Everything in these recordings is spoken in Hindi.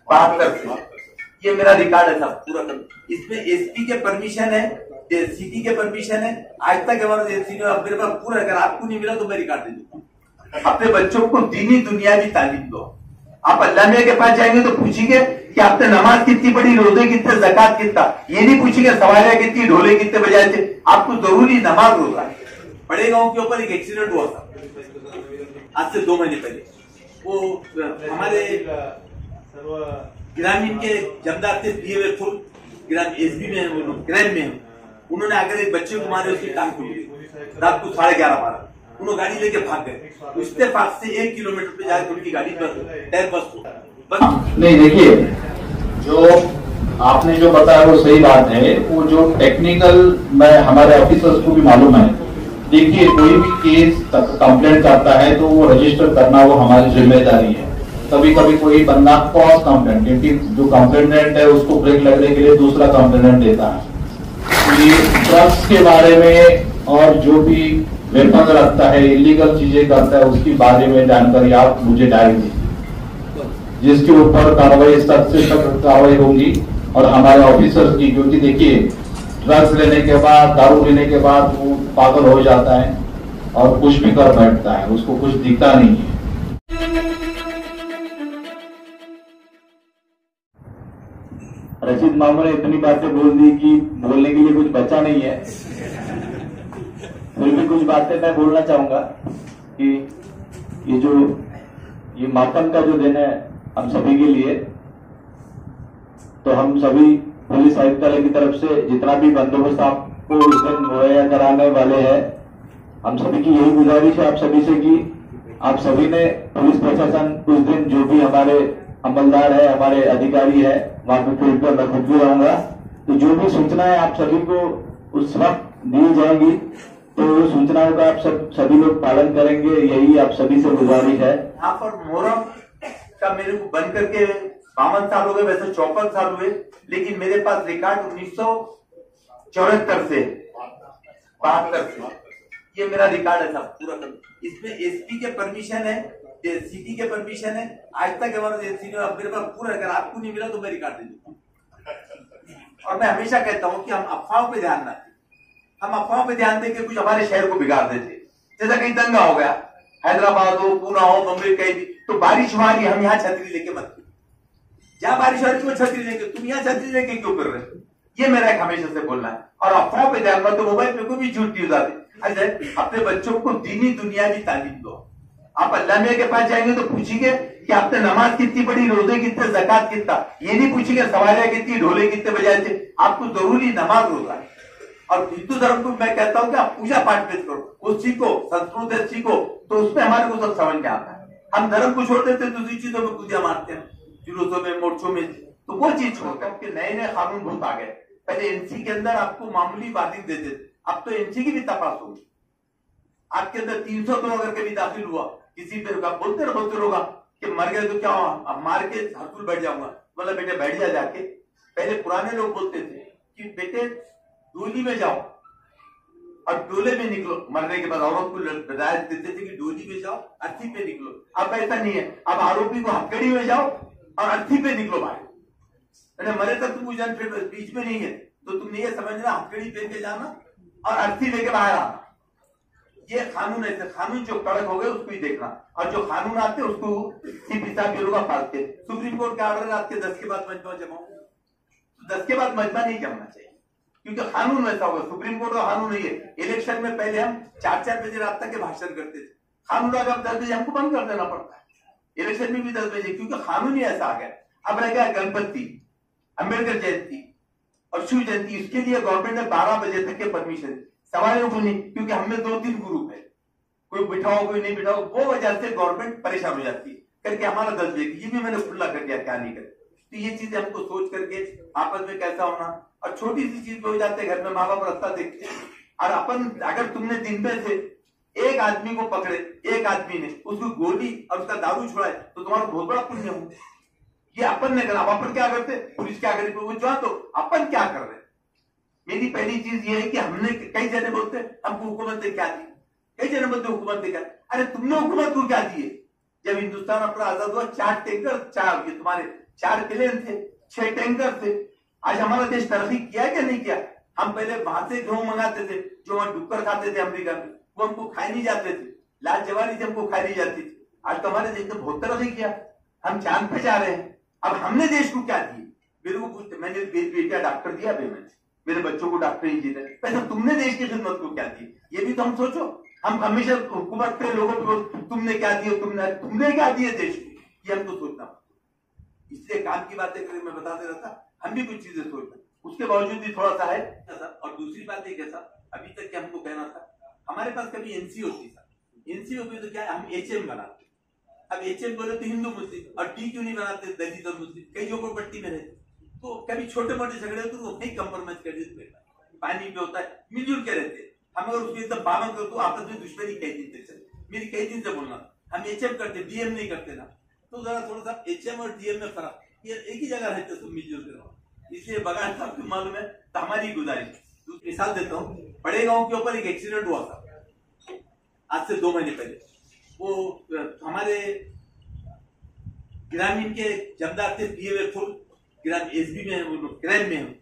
72 से। ये मेरा रिकॉर्ड है साहब पूरा कर। इसमें एसपी के परमिशन है, सीटी के परमिशन है। आज तक हमारे मेरे पास पूरा, अगर आपको नहीं मिला तो मैं रिकॉर्ड दे दूंगा। अपने बच्चों को दीनी दुनियावी तालीम दो। आप अल्लाह मियां के पास जाएंगे तो पूछेंगे कि आपने नमाज कितनी पढ़ी, रोजे कितने, ज़कात कितना। ये नहीं पूछेंगे सवालियां कितनी, ढोले कितने बजाए थे। आपको जरूरी नमाज रोजा है। बड़े गांव के ऊपर एक एक्सीडेंट हुआ था आज से 2 महीने पहले। वो हमारे ग्रामीण के जमदार थे, पीए फुल ग्रामीण एसबी में है, वो लोग क्राइम में है। उन्होंने आकर एक बच्चे को मारे, उसकी टांग खुल गई रात को 11:30 मारा। उन्होंने गाड़ी लेके भाग गए। उसके पास से 1 किलोमीटर पे जाकर उनकी गाड़ी टायर बस नहीं। देखिए, जो आपने जो बताया वो सही बात है। वो जो टेक्निकल में हमारे ऑफिसर्स को भी मालूम है। देखिए, कोई भी केस कंप्लेंट करता है तो वो रजिस्टर करना वो हमारी जिम्मेदारी है। कभी कभी कोई बंदा क्रॉस कंप्लेंट, क्योंकि जो कंप्लेनेंट है उसको ब्रेक लगने के लिए दूसरा कंप्लेनेंट देता है। ये ड्रग्स के बारे में और जो भी वेपन रखता है, इलीगल चीजें करता है, उसकी बारे में जानकारी आप मुझे डाल दीजिए, जिसके ऊपर कार्रवाई सख्त से सख्त कार्रवाई होगी और हमारे ऑफिसर्स की। क्योंकि देखिए, ड्रग्स लेने के बाद, दारू लेने के बाद वो पागल हो जाता है और कुछ भी कर बैठता है, उसको कुछ दिखता नहीं है। रशीद मामू ने इतनी बातें बोल दी कि बोलने के लिए कुछ बचा नहीं है। फिर भी कुछ बातें मैं बोलना चाहूंगा कि ये मातम का जो दिन है हम सभी के लिए, तो हम सभी पुलिस आयुक्तालय की तरफ से जितना भी बंदोबस्त आपको उस दिन मुहैया कराने वाले हैं, हम सभी की यही गुजारिश है आप सभी से कि आप सभी ने पुलिस प्रशासन उस दिन जो भी हमारे अमलदार है, हमारे अधिकारी है, वहां पे फील्ड पर मैं खुद भी रहूंगा। तो जो भी सूचनाएं आप सभी को उस वक्त दी जाएंगी तो सूचनाओं का आप सभी लोग पालन करेंगे, यही आप सभी से गुजारिश है। यहाँ पर मोहर्रम का मेरे को बंद करके 52 साल हो गए, वैसे 54 साल हुए, लेकिन मेरे पास रिकॉर्ड 1974 से 72 से। ये मेरा रिकॉर्ड है साहब पूरा कर। इसमें एसपी के परमिशन है, सीटी के परमिशन है। आज तक हमारे मेरे पास पूरा, अगर आपको नहीं मिला तो मैं रिकॉर्ड दे दूंगा। और मैं हमेशा कहता हूं कि हम अफवाहों पे ध्यान न दें। हम अफवाहों पे ध्यान देके कुछ हमारे शहर को बिगाड़ देते। जैसा कहीं दंगा हो गया, हैदराबाद हो, पूना हो, बम्बई, कहीं भी, तो बारिश हो रही, हम यहाँ छतरी लेके मत, जहां बारिश हो रही है वो छतरी लेके, तुम यहाँ छतरी लेके क्यों कर रहे हो? ये मेरा एक हमेशा से बोलना है। और अफवाहों पे ध्यान मत दो, मोबाइल पे कोई भी झूठ न्यूज आते। अपने बच्चों को दीनी दुनियावी तालीम दो। आप अल्लाह मियां के पास जाएंगे तो पूछेंगे कि आपने नमाज कितनी पढ़ी, रोजे कितने, ज़कात कितना। ये नहीं पूछेंगे सवालियां कितनी, ढोले कितने बजाए थे। आपको जरूरी नमाज रोजा है। और हिंदू धर्म को मैं कहता हूं कि आप पूजा पाठ में करो, वो सीखो, संस्कृत सीखो, तो उसमें हमारे को सब समझ में आता है। हम धर्म को छोड़ देते, दूसरी चीजों में पूजा मारते हैं, जुलूसों में, मोर्चों में, तो वो चीज छोड़कर नए नए कानून बहुत आ गए। पहले एनसी के अंदर आपको मामूली वार्निंग देते थे, अब तो एनसी की भी तपास होगी। आपके अंदर 302 अगर कभी दाखिल हुआ किसी पे, बोलते रहोगा कि मर गए तो क्या हुआ, अब मार के हरकुल बैठ जाऊंगा। बोला बेटे बैठ जा जाके। पहले पुराने लोग बोलते थे कि बेटे डोली में जाओ और डोले में निकलो। मरने के बाद औरत को हिदायत देते थे कि डोली में जाओ, अर्थी पे निकलो। अब ऐसा नहीं है, अब आरोपी को हथकड़ी में जाओ और अर्थी पे निकलो बाहर। मरे तक तुम उस बीच में नहीं है तो तुमने ये समझना हथकड़ी पहन के जाना और अर्थी लेके बाहर आना। ये कानून ऐसे, कानून जो कड़क हो गए उसको ही देखना, और जो कानून आते उसको सीपी साहब ये लोग पालते। सुप्रीम कोर्ट का ऑर्डर रात के 10 के बाद मजमा जमाओ, तो 10 के बाद मजमा नहीं जमना चाहिए, क्योंकि कानून वैसा होगा। सुप्रीम कोर्ट का कानून नहीं है। इलेक्शन में पहले हम 4-4 बजे रात तक के भाषण करते थे, कानून अगर 10 बजे हमको बंद कर देना पड़ता है। इलेक्शन में भी 10 बजे, क्योंकि कानून ही ऐसा आ गया। अब रह गया गणपति, अम्बेडकर जयंती और शिव जयंती, इसके लिए गवर्नमेंट ने 12 बजे तक के परमिशन। सवालों को नहीं, क्योंकि हमें 2-3 ग्रुप है, कोई बिठाओ कोई नहीं बिठाओ, वो वजह से गवर्नमेंट परेशान हो जाती है करके हमारा 10 बजे। ये भी मैंने खुला कर दिया, क्या नहीं कर। तो ये चीजें हमको सोच करके आपस में कैसा होना, और छोटी सी चीज पे हो जाते हैं, घर में माँ बाप रास्ता देखते हैं। और अपन अगर तुमने दिन में से एक आदमी को पकड़े, एक आदमी ने उसको गोली और उसका दारू छुड़ाए, तो तुम्हारा बहुत बड़ा पुण्य हो। ये अपन ने करा। अपन क्या करते, पुलिस क्या करे, वो जो तो अपन क्या कर रहे। मेरी पहली चीज ये है कि हमने, कई जने बोलते हमको हुकूमत ने क्या दी, कई जने बोलते हुकूमत ने क्या। अरे तुमने हुकूमत को क्या दिए? जब हिंदुस्तान अपना आजाद हुआ 4 टैंकर, 4 प्लेन थे, 6 टैंकर थे। आज हमारा देश तरक्की किया क्या नहीं किया? हम पहले वहां से गेहूं मंगाते थे, जो वहां डुक्कर खाते थे अमेरिका में, वो हमको खाए नहीं जाते थे, लाल जवानी से हमको खाई नहीं जाती थी। आज तो हमारे देश ने बहुत तरक्की किया, हम चांद पे जा रहे हैं। अब हमने देश को क्या दिए? मेरे को पूछते, मैंने बेटा डॉक्टर दिया पेमेंट, मेरे बच्चों को डॉक्टर इंजीनियर, पैसा तुमने देश की खिदमत को क्या दी? ये भी तो हम सोचो। हम हमेशा हुकूमत पे लोगों को तुमने क्या दिया, तुमने क्या दिया देश को, ये हमको सोचना। इसलिए काम की बातें करें, मैं बता दे रहा था, हम भी कुछ चीजें सोचते, उसके बावजूद भी थोड़ा सा है। और दूसरी बात एक ऐसा, अभी तक क्या हमको कहना था, हमारे पास कभी एनसी होती था, एनसी होती तो क्या हम एचएम बनाते। अब एचएम बोले तो हिंदू मुस्लिम, और डी क्यों नहीं बनाते दलित और मुस्लिम, कई झोपड़पट्टी में रहते, तो कभी छोटे मोटे झगड़े होते तो नहीं कंप्रोमाइज कर देते, पानी पे होता है, मिलजुल के रहते। हम अगर उसको एकदम पावन कर तो आपस में दुश्मनी कई दिन से, मेरी कई दिन से बोलना, हम एचएम करते, डीएम नहीं करते ना, तो जरा थोड़ा सा एचएम और डीएम में फर्क, ये एक ही जगह रहते सब मिलजुल के रहो। इसलिए बगान साहब को मालूम है, तो हमारी गुजारिश, मिसाल देता हूँ, बड़े गांव के ऊपर एक एक्सीडेंट हुआ था आज से 2 महीने पहले। वो हमारे ग्रामीण के जमदार थे, पीए फुल ग्राम एसबी में क्राइम में,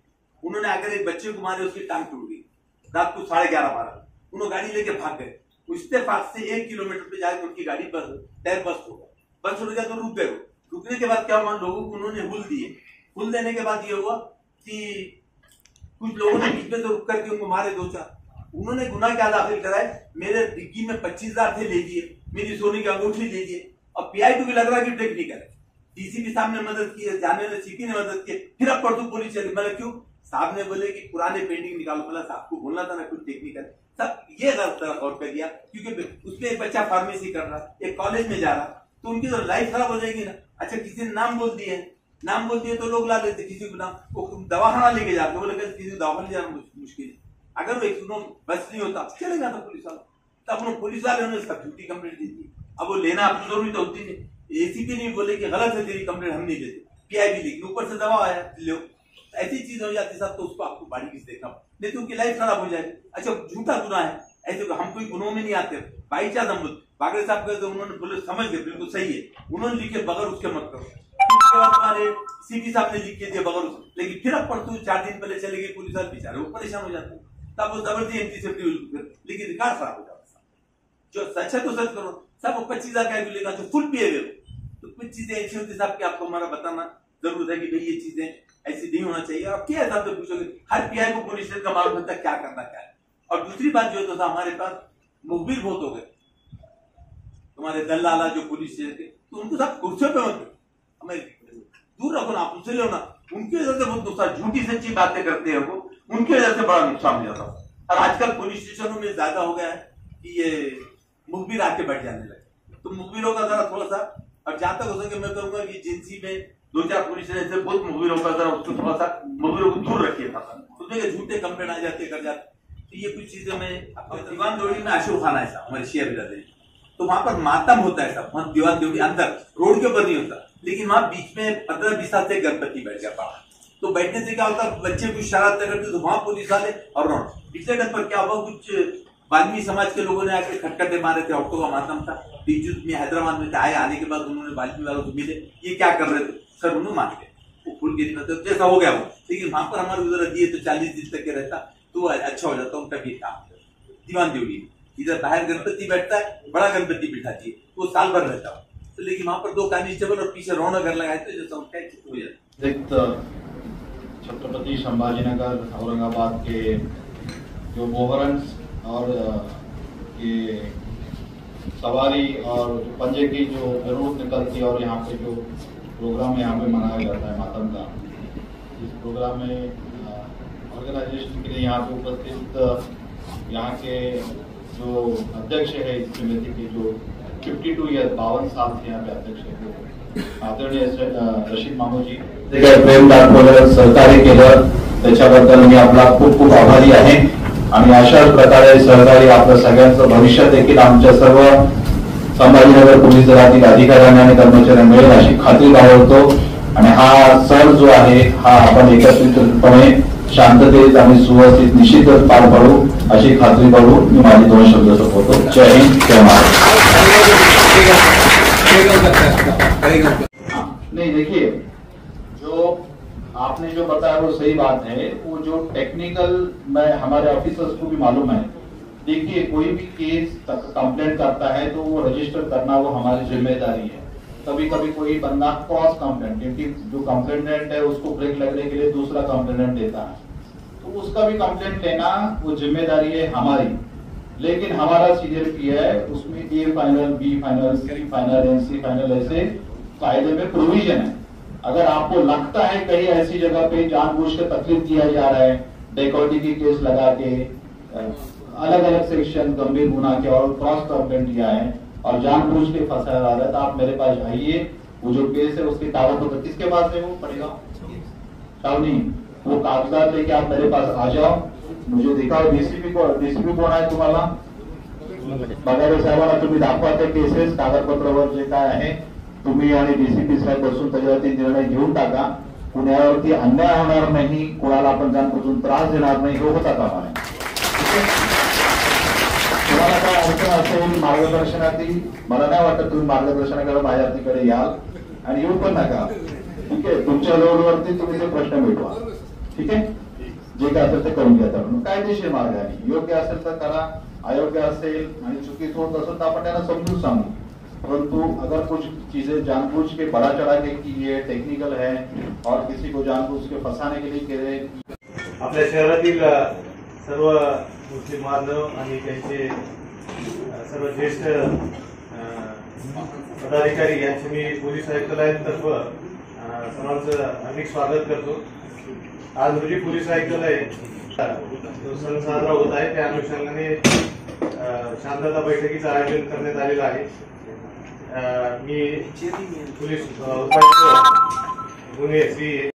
उन्होंने आकर एक बच्चे को मारे, उसकी टांग टूट गई रात को 11:30-12। उन्होंने गाड़ी लेके भाग गए, इस्तेफाक से 1 किलोमीटर पे जाकर उनकी गाड़ी पर टायर बस्ट हो गया तो रुक गए। रुकने के बाद क्या हुआ, लोगों को उन्होंने हुल दिए। हुल देने के बाद ये हुआ कि कुछ लोगों ने बीच में तो रुक करके उनको मारे 2-4। उन्होंने गुनाह क्या दाखिल कराए, मेरे डिग्गी में 25,000 थे लीजिए, मेरी सोने की अंगूठी लीजिए। और पीआई को भी लग रहा है कि टेक्निकल है, डीसीपी साहब ने मदद की, जाने में सीपी ने मदद की, फिर अब परसों पुलिस चली। मतलब क्यों? साहब ने बोले कि पुराने पेंटिंग निकालो। मतलब साहब को बोलना था ना कुछ टेक्निकल, सब ये गलत गौर कर दिया, क्योंकि उसमें एक बच्चा फार्मेसी कर रहा, एक कॉलेज में जा रहा, तो उनकी तो लाइफ खराब हो जाएगी ना। अच्छा, किसी ने नाम बोल दिए तो लोग ला लेते, किसी को नाम वो दवाखाना लेके जाते, बोले किसी को दवाखाना जाना मुश्किल है। अगर वो एक बस नहीं होता चलेगा था पुलिस वाला, तब पुलिस वाले उन्होंने सब झूठी कंप्लेंट दी थी। अब वो लेना अपनी जरूरी तो होती नहीं, एसीपी नहीं बोले कि गलत है तेरी कंप्लेंट, हम नहीं देते, पीआई भी लेकिन ऊपर से दवा आया लो, ऐसी चीज हो जाती साहब, तो उसको आपको बारीकी से देखना, नहीं तो उनकी लाइफ खराब हो जाएगी। अच्छा, झूठा गुनाह है, ऐसे हम कोई गुनों में नहीं आते। बाई चांस हम बागड़े साहब कहते, उन्होंने बोले समझ गए बिल्कुल सही है, उन्होंने लिखे बगैर उसके मत करो। उसके बाद हमारे सीपी साहब ने लिख के दिया बगैर उसके, लेकिन फिर अब परसों 4 दिन पहले चले गए पुलिस वाले, बेचारे वो परेशान हो जाते, तब वो जबरदस्ती एंटी सेफ्टी, लेकिन रिकॉर्ड खराब हो जाता। जो सच है तो सच करो, सब 25,000 का मिलेगा, जो फुल पे हुए तो कुछ चीजें ऐसी होती साहब कि आपको हमारा बताना जरूर है कि भाई ये चीजें ऐसी नहीं होना चाहिए। आप क्या हिसाब से पूछोगे, हर पीआई को पुलिस का मालूम होता है क्या करना क्या है। और दूसरी बात जो है तो हमारे पास मुखबिर बहुत हो गए, तुम्हारे दल्लाला जो पुलिस के, तो उनको सब कुर्सियों पे मत हमें दूर रखो ना, आप उनसे लो ना, उनकी वजह से बहुत नुकसान, झूठी सच्ची बातें करते हैं वो, उनकी वजह से बड़ा नुकसान हो जाता है। और आजकल पुलिस स्टेशनों में ज्यादा हो गया है कि ये मुखबिर आके बैठ जाने लगे, तो मुखबिरों का जरा थोड़ा सा, और जहां तक हो सके मैं कहूंगा कि जिनसी में 2-4 पुलिस ऐसे बहुत मुखबिरों का जरा उसको थोड़ा सा मुखबिरों को दूर रखिए, उसमें झूठे कंप्लेंट आ जाते कर जाते। तो ये कुछ चीजें मैं दीवान देवड़ी में अशोक खाना है साहब, हमारे शिया बिरादरी, तो वहां पर मातम होता है साहब, वहां दीवान देवड़ी अंदर रोड के ऊपर नहीं होता, लेकिन वहां बीच में 15-20 साल से गणपति बैठ गया बाहर, तो बैठने से क्या होता है, बच्चे कुछ शरारत करते तो वहां पुलिस वाले और रोड पिछले गण पर क्या हुआ, कुछ बाल्मी समाज के लोगों ने आके खटखटे मारे थे, औरतों का मातम था, बीच में हैदराबाद में आए, आने के बाद उन्होंने बाल्मी वालों से मिले, ये क्या कर रहे थे सर, उन्होंने मान गए, वो फूल गिरी में जैसा हो गया वो, लेकिन वहां पर हमारे उधर दिए तो 40 दिन तक के रहता तो अच्छा हो जाता, उनका भी काम दीवान देवड़ी इधर बाहर गणपति बैठता है, बड़ा गणपति बिठाती है, वो साल भर रहता है, तो लेकिन वहां पर 2 कांस्टेबल और पीछे रौनक घर लगाए थे, जैसा उनका हो जाता। छत्रपति संभाजीनगर औरंगाबाद के जो मोहरंस और ये सवारी और पंजे की जो जरूरत निकलती है, और यहाँ पे जो प्रोग्राम यहाँ पे मनाया जाता है मातम का, इस प्रोग्राम में ऑर्गेनाइजेशन के लिए यहाँ पे उपस्थित यहाँ के जो अध्यक्ष है इस समिति के, जो 52 ईयर 52 साल से यहाँ पे अध्यक्ष है, आदरणीय रशीद मामू जी, प्रेम दाखवलं सहकार्य केलं त्याच्याबद्दल मी आपला खूप खूप आभारी आहे। आणि अशाच प्रकारे सहकार्य आपलं सगळ्यांचं भविष्य देखील आमच्या सर्व संभाजीनगर पोलीस दलातील अधिकाऱ्यांना आणि कर्मचाऱ्यांना मिळेल अशी खात्री बाळगतो। आणि हा सण जो आहे हा आपण एकत्रितपणे शांततेत आणि सुव्यवस्थित निश्चितच पार पाडू अशी खात्री बाळगून मी माझे 2 शब्द संपवतो। जय हिंद, जय महाराष्ट्र। नहीं, देखिए, जो आपने जो बताया वो सही बात है। वो जो टेक्निकल में हमारे ऑफिसर्स को भी मालूम है। देखिए, कोई भी केस कंप्लेंट करता है तो वो रजिस्टर करना वो हमारी जिम्मेदारी है। कभी कभी कोई बंदा क्रॉस कंप्लेंट, क्योंकि जो कंप्लेनेंट है उसको ब्रेक लगने के लिए दूसरा कंप्लेनेंट देता है, तो उसका भी कंप्लेंट लेना वो जिम्मेदारी है हमारी। लेकिन हमारा सीआरपी है, उसमें A final, B final, C final, NC final ऐसे कायदे में प्रोविजन है। अगर आपको लगता है कहीं ऐसी जगह पे जानबूझ के तकलीफ दिया जा रहा है, डेकॉर्डी की केस लगा के अलग अलग सेक्शन गंभीर गुना के और क्रॉस कंप्लेंट दिया है और जानबूझ के फंसाया जा रहा है, तो आप मेरे पास आइए। वो जो केस है उसके कागज पत्र किसके पास है वो पड़ेगा शावनी, वो कागजात लेके आप मेरे पास आ जाओ, मुझे दिखाओ। डीसीपी कोण आहे तुम्हाला बघायला साहेबांना तुम्ही दाखवा ते केसेस कागदपत्रावर जे काय आहे, तुम्ही आणि डीसीपी साहेब बसून त्याच्यावरती निर्णय घेऊन टाका। कुणावरती अन्याय होणार नाही, कोणाला आपण जाणबुजून त्रास देणार नाही, हे होता कामा नये। तुम्हाला काय अडचण असेल मार्गदर्शनाची, मला नाही वाटत तुम्ही मार्गदर्शनाकडे माझ्या तिकडे याल आणि येऊ पण नका, ठीक आहे। तुमच्या लेवलवरती तुम्ही ते प्रश्न मिटवा, ठीक आहे। जे काय असेल ते करून घ्या, कायदेशीर मार्गाने योग्य असेल तर करा, अयोग्य असेल आणि चुकीचं होत असेल तर आपण त्यांना समजून सांगू। परंतु अगर कुछ चीजें जानबूझ के बढ़ा चढ़ा के की ये टेक्निकल है और किसी को जानबूझ के फंसाने के लिए केले। आपल्या शहरातील सर्व मुस्लिम बांधव आणि त्यांचे सर्व ज्येष्ठ पदाधिकारी यांचे मी पोलीस आयुक्तालयातर्फ सर्वांचं हार्दिक स्वागत करतो। आज रोजी पोलीस आयुक्तालय सण साजरा होत आहे, त्या अनुषंगाने शांतता बैठकीचं आयोजन करण्यात आलेलं आहे। मी पोलीस उपायुक्त गुन्हे श्री